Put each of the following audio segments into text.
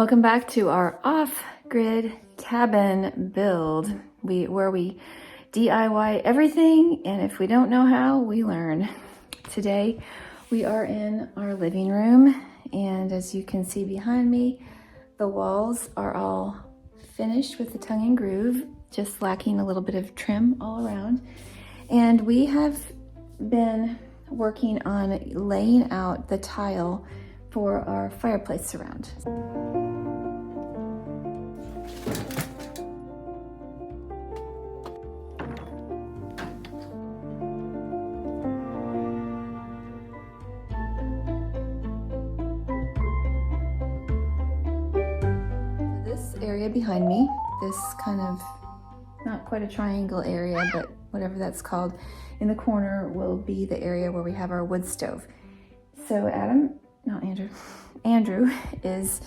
Welcome back to our off-grid cabin build, where we DIY everything, and if we don't know how, we learn. Today, we are in our living room, and as you can see behind me, the walls are all finished with the tongue and groove, just lacking a little bit of trim all around. And we have been working on laying out the tile for our fireplace surround. This area behind me, this kind of, not quite a triangle area, but whatever that's called, in the corner will be the area where we have our wood stove. So Andrew is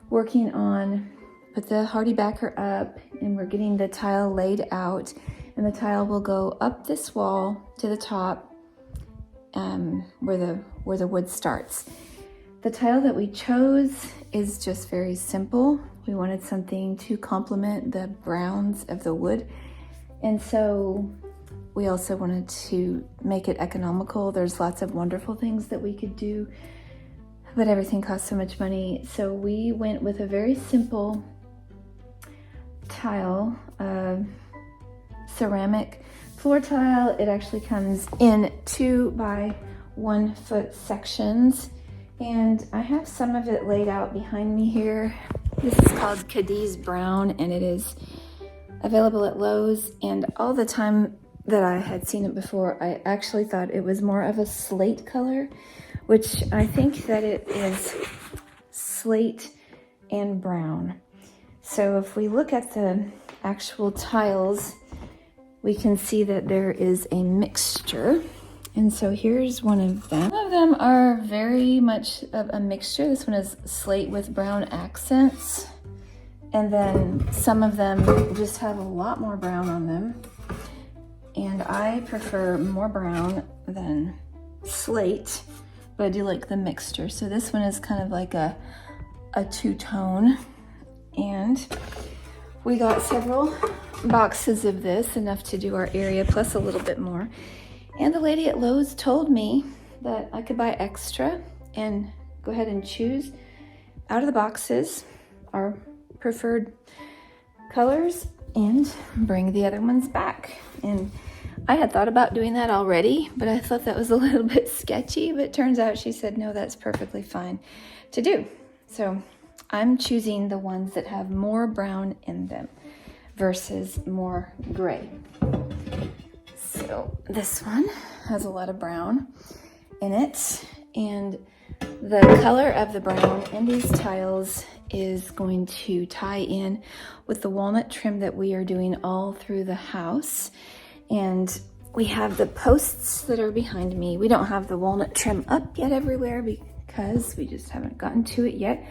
working on, put the hardy backer up, and we're getting the tile laid out, and the tile will go up this wall to the top where the wood starts. The tile that we chose is just very simple. We wanted something to complement the browns of the wood, and so we also wanted to make it economical. There's lots of wonderful things that we could do, but everything costs so much money. So we went with a very simple tile, ceramic floor tile. It actually comes in 2 by 1 foot sections. And I have some of it laid out behind me here. This is called Cadiz Brown, and it is available at Lowe's. And all the time that I had seen it before, I actually thought it was more of a slate color, which I think that it is slate and brown. So if we look at the actual tiles, we can see that there is a mixture. And so here's one of them. Some of them are very much of a mixture. This one is slate with brown accents. And then some of them just have a lot more brown on them. And I prefer more brown than slate, but I do like the mixture. So this one is kind of like a two-tone. And we got several boxes of this, enough to do our area, plus a little bit more. And the lady at Lowe's told me that I could buy extra and go ahead and choose out of the boxes our preferred colors and bring the other ones back. And I had thought about doing that already, but I thought that was a little bit sketchy, but it turns out she said, no, that's perfectly fine to do. So I'm choosing the ones that have more brown in them versus more gray. So this one has a lot of brown in it, and the color of the brown in these tiles is going to tie in with the walnut trim that we are doing all through the house. And we have the posts that are behind me. We don't have the walnut trim up yet everywhere because we just haven't gotten to it yet.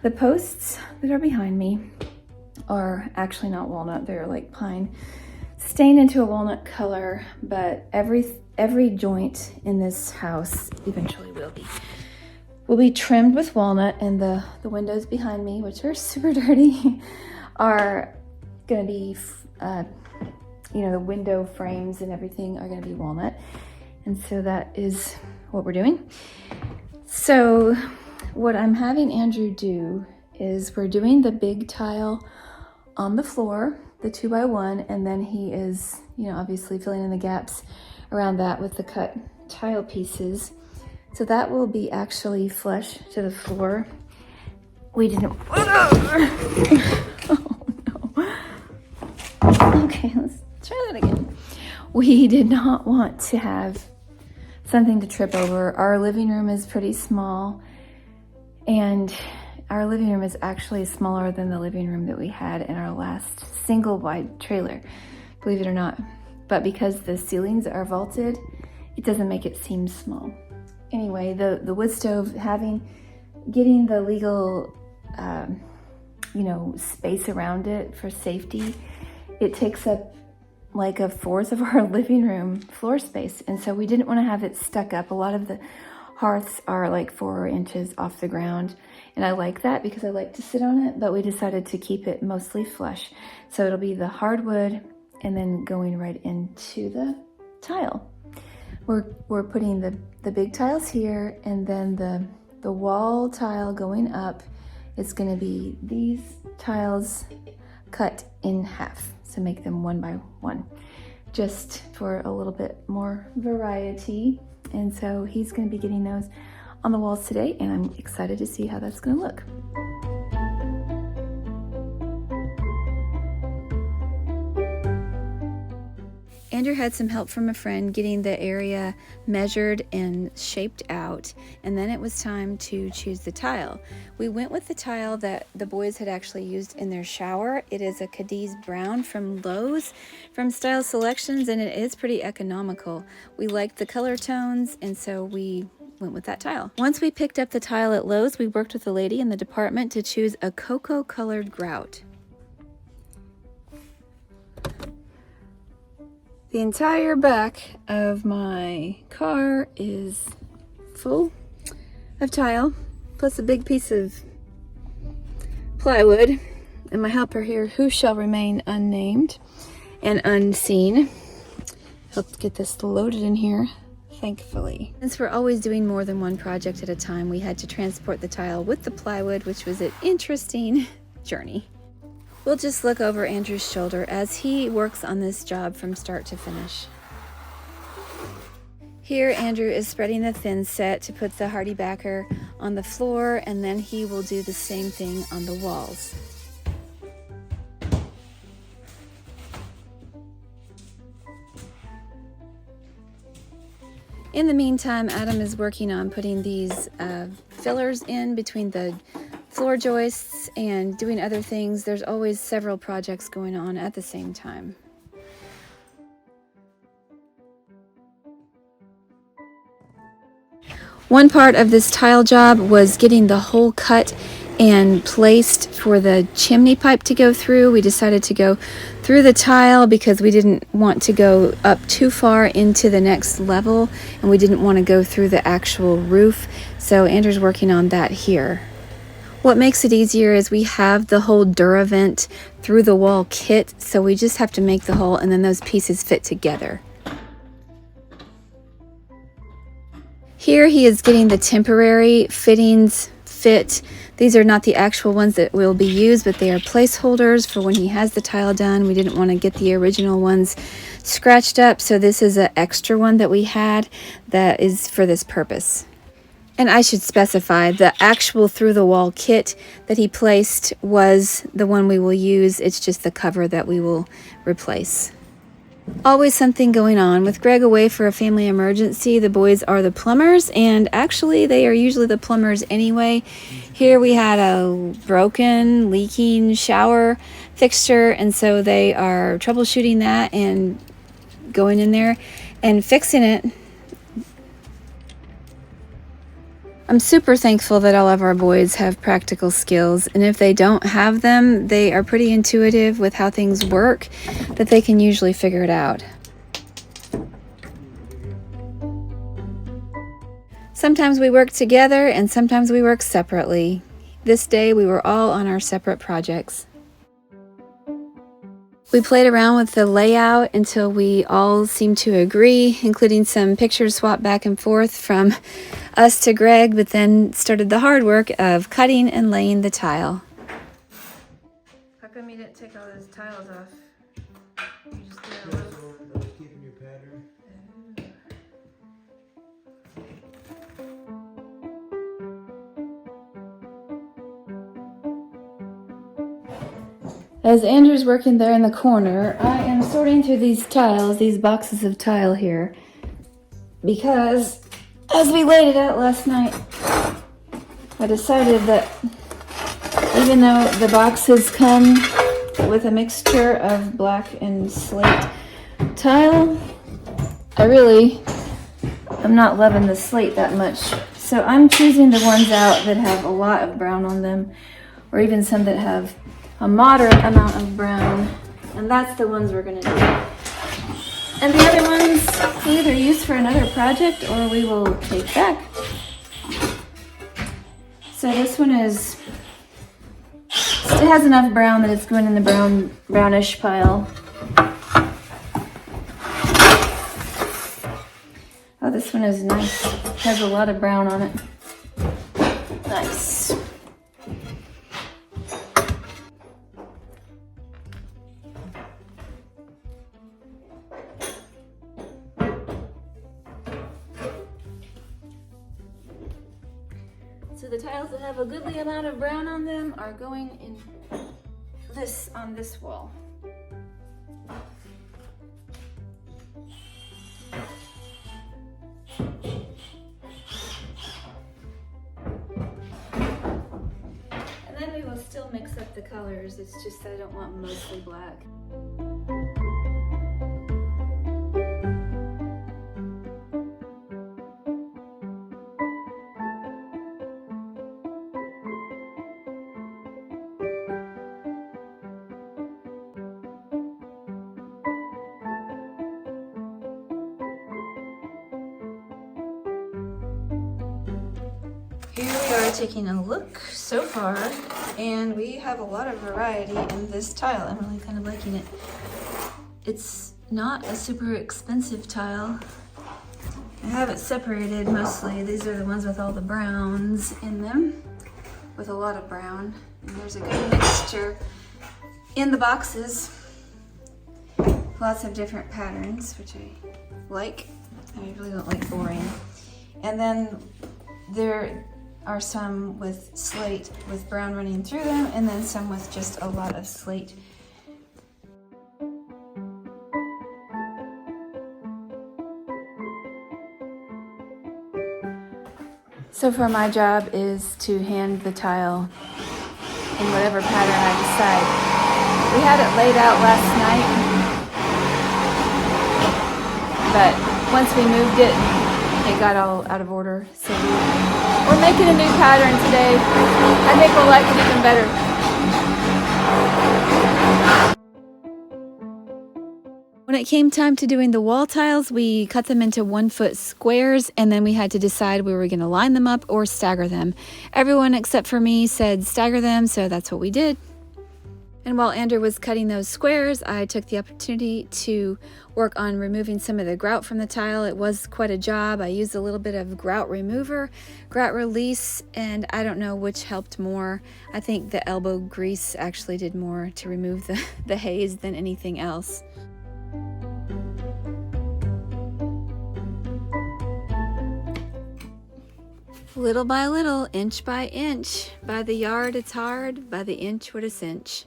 The posts that are behind me are actually not walnut, they're like pine, stained into a walnut color, but every joint in this house eventually will be trimmed with walnut, and the windows behind me, which are super dirty, are gonna be the window frames and everything are gonna be walnut. And so that is what we're doing. So what I'm having Andrew do is we're doing the big tile on the floor, the 2 by 1, and then he is, obviously filling in the gaps around that with the cut tile pieces. So that will be actually flush to the floor. We didn't, oh no. Okay, let's try that again. We did not want to have something to trip over. Our living room is pretty small, and our living room is actually smaller than the living room that we had in our last single wide trailer, believe it or not. But because the ceilings are vaulted, it doesn't make it seem small. Anyway, the wood stove, getting the legal, space around it for safety, it takes up like 1/4 of our living room floor space. And so we didn't want to have it stuck up. A lot of the hearths are like 4 inches off the ground. And I like that because I like to sit on it, but we decided to keep it mostly flush. So it'll be the hardwood and then going right into the tile. We're putting the big tiles here, and then the wall tile going up is gonna be these tiles cut in half. So make them 1 by 1, just for a little bit more variety. And so he's gonna be getting those on the walls today, and I'm excited to see how that's gonna look. Andrew had some help from a friend getting the area measured and shaped out, and then it was time to choose the tile. We went with the tile that the boys had actually used in their shower. It is a Cadiz Brown from Lowe's from Style Selections, and it is pretty economical. We liked the color tones, and so we went with that tile. Once we picked up the tile at Lowe's, we worked with a lady in the department to choose a cocoa colored grout. The entire back of my car is full of tile, plus a big piece of plywood, and my helper here, who shall remain unnamed and unseen, helped get this loaded in here, thankfully. Since we're always doing more than one project at a time, we had to transport the tile with the plywood, which was an interesting journey. We'll just look over Andrew's shoulder as he works on this job from start to finish. Here, Andrew is spreading the thin set to put the hardy backer on the floor, and then he will do the same thing on the walls. In the meantime, Adam is working on putting these fillers in between the floor joists and doing other things. There's always several projects going on at the same time. One part of this tile job was getting the hole cut and placed for the chimney pipe to go through. We decided to go through the tile because we didn't want to go up too far into the next level, and we didn't want to go through the actual roof. So Andrew's working on that here. What makes it easier is we have the whole Duravent through the wall kit, so we just have to make the hole and then those pieces fit together. Here he is getting the temporary fittings fit. These are not the actual ones that will be used, but they are placeholders for when he has the tile done. We didn't want to get the original ones scratched up, so this is an extra one that we had that is for this purpose. And I should specify, the actual through the wall kit that he placed was the one we will use. It's just the cover that we will replace. Always something going on. With Greg away for a family emergency, the boys are the plumbers, and actually they are usually the plumbers anyway. Here we had a broken, leaking shower fixture, and so they are troubleshooting that and going in there and fixing it. I'm super thankful that all of our boys have practical skills, and if they don't have them, they are pretty intuitive with how things work, that they can usually figure it out. Sometimes we work together and sometimes we work separately. This day we were all on our separate projects. We played around with the layout until we all seemed to agree, including some pictures swapped back and forth from us to Greg, but then started the hard work of cutting and laying the tile. How come you didn't take all those tiles off? You just did a little. I was keeping your pattern. As Andrew's working there in the corner, I am sorting through these tiles, these boxes of tile here, because as we laid it out last night, I decided that even though the boxes come with a mixture of black and slate tile, I really am not loving the slate that much. So I'm choosing the ones out that have a lot of brown on them, or even some that have a moderate amount of brown, and that's the ones we're gonna do. And the other ones we either use for another project or we will take back So this one is, it has enough brown that it's going in the brownish pile. Oh, this one is nice. Has a lot of brown on it. Nice. So the tiles that have a goodly amount of brown on them are going in on this wall. And then we will still mix up the colors. It's just that I don't want mostly black. Here we are taking a look so far, and we have a lot of variety in this tile. I'm really kind of liking it. It's not a super expensive tile. I have it separated mostly. These are the ones with all the browns in them, with a lot of brown. And there's a good mixture in the boxes. Lots of different patterns, which I like. I really don't like boring. And then there are some with slate with brown running through them, and then some with just a lot of slate. So far my job is to hand the tile in whatever pattern I decide. We had it laid out last night, but once we moved it, it got all out of order. So we're making a new pattern today. I think we'll like it even better. When it came time to doing the wall tiles, we cut them into 1-foot squares, and then we had to decide we were going to line them up or stagger them. Everyone except for me said stagger them, so that's what we did. And while Andrew was cutting those squares, I took the opportunity to work on removing some of the grout from the tile. It was quite a job. I used a little bit of grout remover, grout release, and I don't know which helped more. I think the elbow grease actually did more to remove the haze than anything else. Little by little, inch by inch, by the yard it's hard, by the inch what a cinch.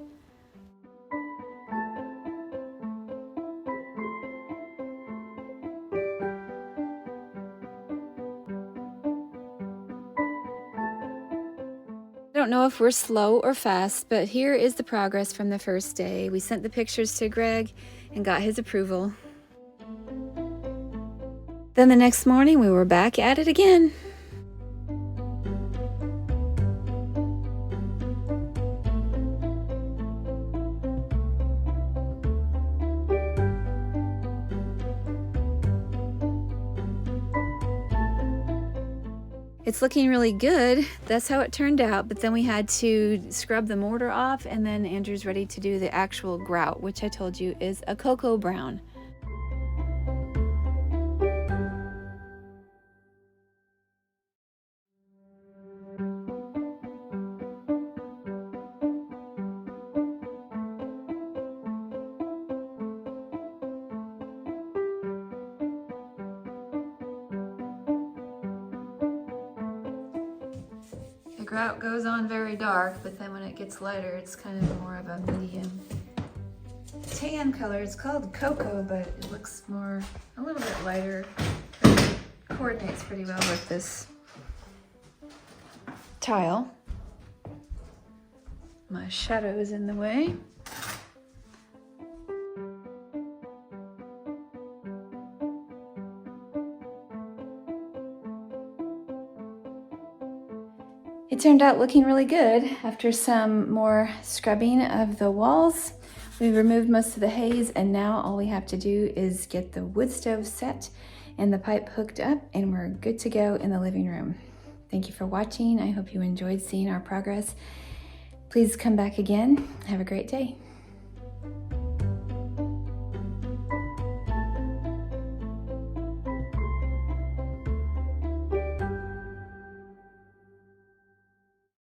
I don't know if we're slow or fast, but here is the progress from the first day. We sent the pictures to Greg and got his approval. Then the next morning we were back at it again. It's looking really good. That's how it turned out, but then we had to scrub the mortar off, and then Andrew's ready to do the actual grout, which I told you is a cocoa brown. The grout goes on very dark, but then when it gets lighter, it's kind of more of a medium tan color. It's called cocoa, but it looks more, a little bit lighter. It coordinates pretty well with this tile. My shadow is in the way. It turned out looking really good. After some more scrubbing of the walls, we removed most of the haze, and now all we have to do is get the wood stove set and the pipe hooked up, and we're good to go in the living room. Thank you for watching. I hope you enjoyed seeing our progress. Please come back again. Have a great day.